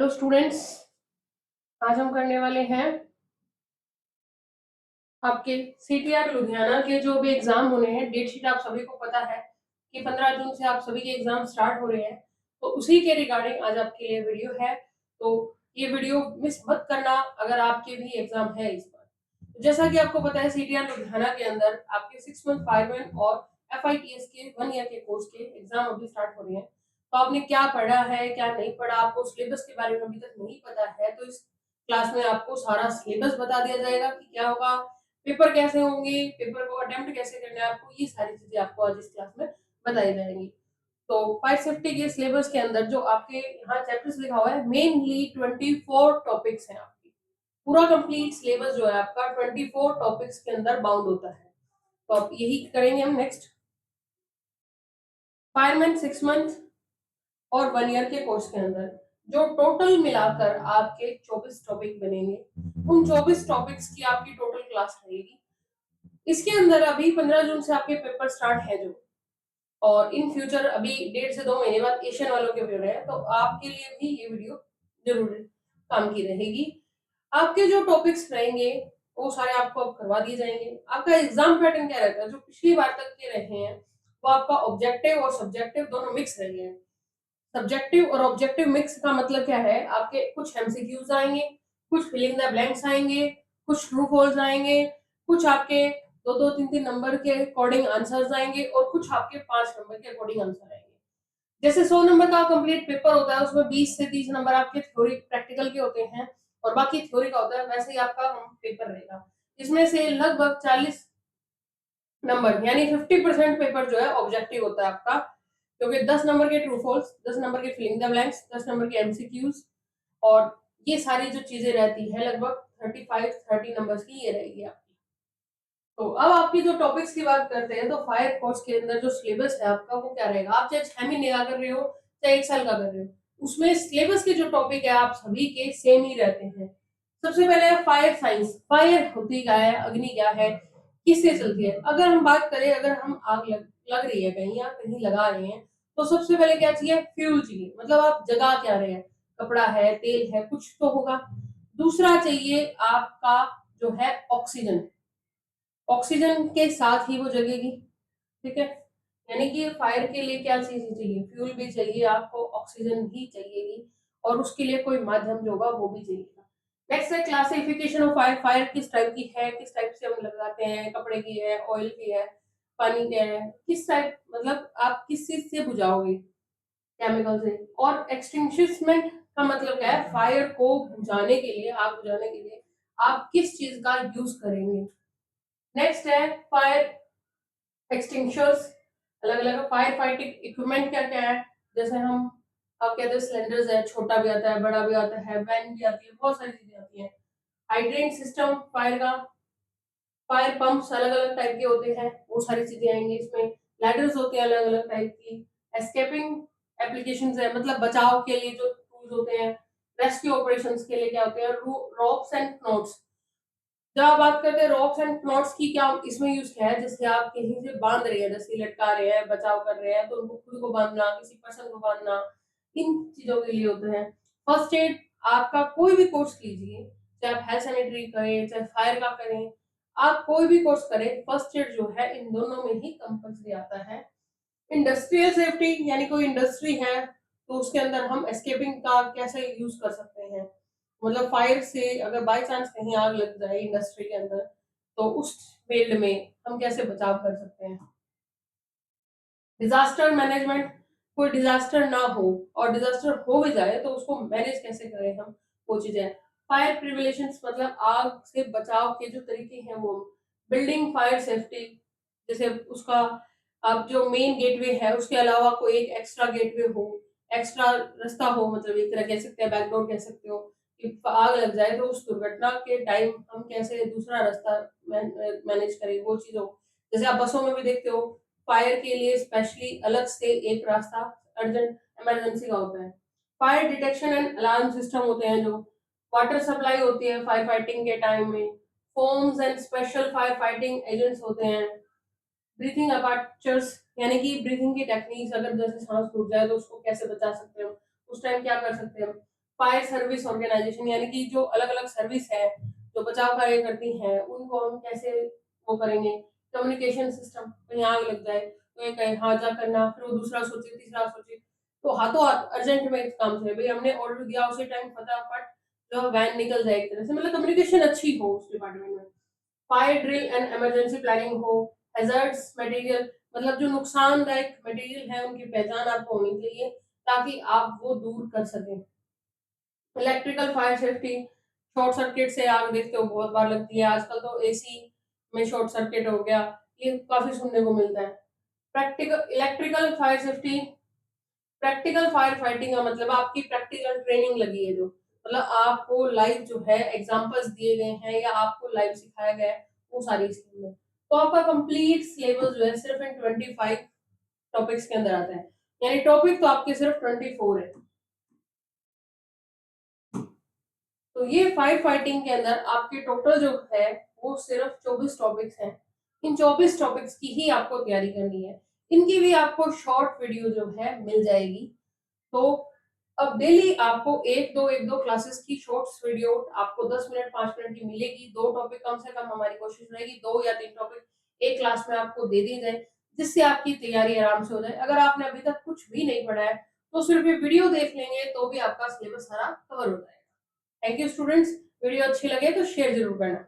तो स्टूडेंट्स, आज हम करने वाले हैं आपके सीटीआर लुधियाना के जो भी एग्जाम होने हैं। डेट शीट आप सभी को पता है कि 15 जून से आप सभी के एग्जाम स्टार्ट हो रहे हैं, तो उसी के रिगार्डिंग आज आपके लिए वीडियो है। तो ये वीडियो मिस मत करना अगर आपके भी एग्जाम है इस बार। तो जैसा कि आपको पता है, सीटीआर लुधियाना के अंदर आपके 6 मंथ फायरमैन और एफआईटीएस के 1 ईयर के कोर्स के एग्जाम अभी स्टार्ट हो रहे हैं। तो आपने क्या पढ़ा है, क्या नहीं पढ़ा, आपको सिलेबस के बारे में अभी तक नहीं पता है, तो इस क्लास में आपको सारा सिलेबस बता दिया जाएगा कि क्या होगा, पेपर कैसे होंगे, पेपर को अटेम्प्ट कैसे करना है आपको, ये सारी चीजें आपको आज इस क्लास में बताई जाएंगी। तो फायर सेफ्टी के सिलेबस के अंदर जो आपके यहाँ चैप्टर्स लिखा हुआ है, मेनली 24 टॉपिक्स हैं आपकी। पूरा कंप्लीट सिलेबस जो है आपका 24 टॉपिक्स के अंदर बाउंड होता है। तो आप यही करेंगे हम नेक्स्ट। फायरमैन 6 मंथ और 1 ईयर के कोर्स के अंदर जो टोटल मिलाकर आपके 24 टॉपिक बनेंगे, उन 24 टॉपिक्स की आपकी टोटल क्लास रहेगी। इसके अंदर अभी 15 जून से आपके पेपर स्टार्ट है जो, और इन फ्यूचर अभी 1.5 से 2 महीने बाद एशियन वालों के पेपर है, तो आपके लिए भी ये वीडियो जरूर काम की रहेगी। आपके जो टॉपिक्स रहेंगे वो सारे आपको अब करवा दिए जाएंगे। आपका एग्जाम पैटर्न क्या रहता है, जो पिछली बार तक के रहे हैं, वो आपका ऑब्जेक्टिव और सब्जेक्टिव दोनों मिक्स रहे हैं। सब्जेक्टिव और ऑब्जेक्टिव मिक्स का मतलब क्या है, आपके कुछ एमसीक्यूज आएंगे, कुछ फिलिंग द ब्लैंक्स आएंगे, कुछ ट्रू फॉल्स आएंगे, कुछ आपके 2-2, 3-3 नंबर के अकॉर्डिंग आंसर्स आएंगे, और कुछ आपके 5 नंबर के अकॉर्डिंग आंसर आएंगे। जैसे 100 नंबर का कंप्लीट पेपर होता है, उसमें 20 से 30 नंबर आपके थ्योरी प्रैक्टिकल के होते हैं और बाकी थ्योरी का होता है, वैसे ही आपका पेपर रहेगा। इसमें से लगभग 40 नंबर यानी 50% पेपर जो है ऑब्जेक्टिव होता है आपका, क्योंकि 10 नंबर के ट्रू फॉल्स, 10 नंबर के फिलिंग द ब्लैंक्स, 10 नंबर के एमसीक्यूज, और ये सारी जो चीजें रहती है लगभग 30 नंबर्स की ये रहेगी आपकी। तो अब आपकी जो टॉपिक्स की बात करते हैं, तो फायर कोर्स के अंदर जो सिलेबस है आपका वो क्या रहेगा। आप चाहे 6 महीने का कर रहे हो चाहे 1 साल का कर रहे हो, उसमें सिलेबस के जो टॉपिक है आप सभी के सेम ही रहते हैं। सबसे पहले है फायर साइंस। फायर होती क्या है, अग्नि क्या है, किससे चलती है। अगर हम बात करें, अगर हम आग लग रही है कहीं या कहीं लगा रहे हैं, तो सबसे पहले क्या चाहिए, फ्यूल चाहिए, मतलब आप जगा क्या रहे हैं, कपड़ा है, तेल है, कुछ तो होगा। दूसरा चाहिए आपका जो है ऑक्सीजन, ऑक्सीजन के साथ ही वो जगेगी। ठीक है, यानी कि फायर के लिए क्या चीज चाहिए, फ्यूल भी चाहिए आपको, ऑक्सीजन भी चाहिएगी, और उसके लिए कोई माध्यम जो होगा वो भी चाहिएगा। नेक्स्ट है क्लासिफिकेशन ऑफ फायर। फायर किस टाइप की है, किस टाइप से हम लगाते हैं, कपड़े की है, ऑयल की है, पानी की है, किस टाइप, मतलब आप किस चीज से बुझाओगे, केमिकल से। और एक्सटिंग्विशमेंट का मतलब क्या है, फायर को बुझाने के लिए, आग बुझाने के लिए आप किस चीज का यूज करेंगे। नेक्स्ट है फायर एक्सटिंग्विशर्स, अलग अलग फायर फाइटिंग इक्विपमेंट क्या क्या है। जैसे हम, आप कहते हैं सिलेंडर्स है, छोटा भी आता है, बड़ा भी आता है, वैन भी आती है, बहुत सारी चीजें आती हैं। हाइड्रेंट सिस्टम फायर का, फायर पंप्स अलग अलग टाइप के होते हैं, वो सारी चीजें आएंगी इसमें। लैडर्स होते हैं अलग अलग टाइप की। एस्केपिंग एप्लीकेशंस है, मतलब बचाव के लिए जो टूल्स होते हैं। रेस्क्यू ऑपरेशंस के लिए क्या होते हैं, रोप्स एंड नोट्स। जब आप बात करते हैं रॉक्स एंड नॉट्स की, क्या इसमें यूज किया है, जैसे आप कहीं से बांध रहे हैं, जैसे लटका रहे हैं, बचाव कर रहे हैं, तो उनको खुद को बांधना, किसी पर्सन को बांधना, इन चीजों के लिए होते हैं। फर्स्ट एड आपका कोई भी कोर्स कीजिए, चाहे आप हेल्थ सैनिटरी करें चाहे फायर का करें, आप कोई भी कोर्स करें, फर्स्ट एड जो है इन दोनों में ही कंपल्सरी आता है। इंडस्ट्रियल सेफ्टी, यानी कोई इंडस्ट्री है तो उसके अंदर हम एस्केपिंग का कैसे यूज कर सकते हैं, मतलब फायर से अगर बाय चांस कहीं आग लग जाए इंडस्ट्री के अंदर, तो उस फील्ड में हम कैसे बचाव कर सकते हैं। डिजास्टर मैनेजमेंट, कोई डिजास्टर ना हो और डिजास्टर हो भी जाए तो उसको मैनेज कैसे करें हम, वो चीजें। फायर प्रिविलेशंस, मतलब आग से बचाव के जो तरीके हैं वो। बिल्डिंग फायर सेफ्टी, जैसे उसका, अब जो मेन गेटवे है उसके अलावा कोई एक एक्स्ट्रा गेटवे हो, एक्स्ट्रा रास्ता हो, मतलब एक तरह कह सकते हैं, बैकडोर कह सकते हो, कि आग लग जाए तो उस दुर्घटना के टाइम हम कैसे दूसरा रास्ता मैनेज करें, वो चीज हो। जैसे आप बसों में भी देखते हो, फायर के लिए स्पेशली अलग से एक रास्ता अर्जेंट इमरजेंसी का होता है। Fire detection and alarm system होते हैं जो। वाटर सप्लाई होती है फायर फाइटिंग के टाइम में। Foams and special fire fighting agents होते हैं। ब्रीथिंग अपर्चर्स, यानी कि ब्रीथिंग की टेक्निक्स, अगर जैसे सांस टूट जाए तो उसको कैसे बचा सकते हो, उस टाइम क्या कर सकते हैं। फायर सर्विस ऑर्गेनाइजेशन, यानी कि जो अलग-अलग सर्विस है, जो बचाव कार्य करती हैं, उनको हम कैसे वो करेंगे। कम्युनिकेशन सिस्टम, कहीं आग लग जाए, तो ये कहे हाँ, जा करना, फिर वो दूसरा सोचे, तीसरा सोचे, तो हाथों-हाथ अर्जेंट में काम से भई हमने ऑर्डर दिया उसी टाइम फटाफट जो है वैन निकल जाए एक तरह से, मतलब कम्युनिकेशन अच्छी हो उस डिपार्टमेंट में। Fire drill and emergency planning हो, हैज़र्ड्स मटेरियल, मतलब जो नुकसानदायक मटेरियल है उनकी पहचान आपको होनी चाहिए ताकि आप वो दूर कर सकें। Electrical fire safety, short circuit से आग देखते हो बहुत बार लगती है, आजकल तो एसी में शॉर्ट सर्किट हो गया, ये काफ़ी सुनने को मिलता है। Practical electrical fire safety, practical fire fighting का मतलब आपकी प्रैक्टिकल ट्रेनिंग लगी है जो, मतलब आपको लाइव जो है एग्जांपल्स दिए गए हैं या आपको लाइव सिखाया गया है, वो सारी इसके अंदर। तो आपका कंप्लीट सिलेबस जो है सिर्फ इन 25 टॉपिक्स के अंदर आता है, यानी टॉपिक तो आपके सिर्फ 24 है। तो ये फायर फाइटिंग के अंदर आपके टोटल जो है वो सिर्फ 24 टॉपिक्स हैं। इन 24 टॉपिक्स की ही आपको तैयारी करनी है। इनकी भी आपको शॉर्ट वीडियो जो है मिल जाएगी। तो अब डेली आपको 1-2 क्लासेस की शॉर्ट्स वीडियो आपको 10 मिनट 5 मिनट की मिलेगी। 2 टॉपिक कम से कम हमारी कोशिश रहेगी 2 या 3 टॉपिक एक क्लास में आपको दे दी जाए, जिससे आपकी तैयारी आराम से हो जाए। अगर आपने अभी तक कुछ भी नहीं पढ़ा है, तो सिर्फ ये वीडियो देख लेंगे तो भी आपका सिलेबस सारा कवर हो जाएगा। थैंक यू स्टूडेंट्स, वीडियो अच्छी लगे तो शेयर जरूर करना।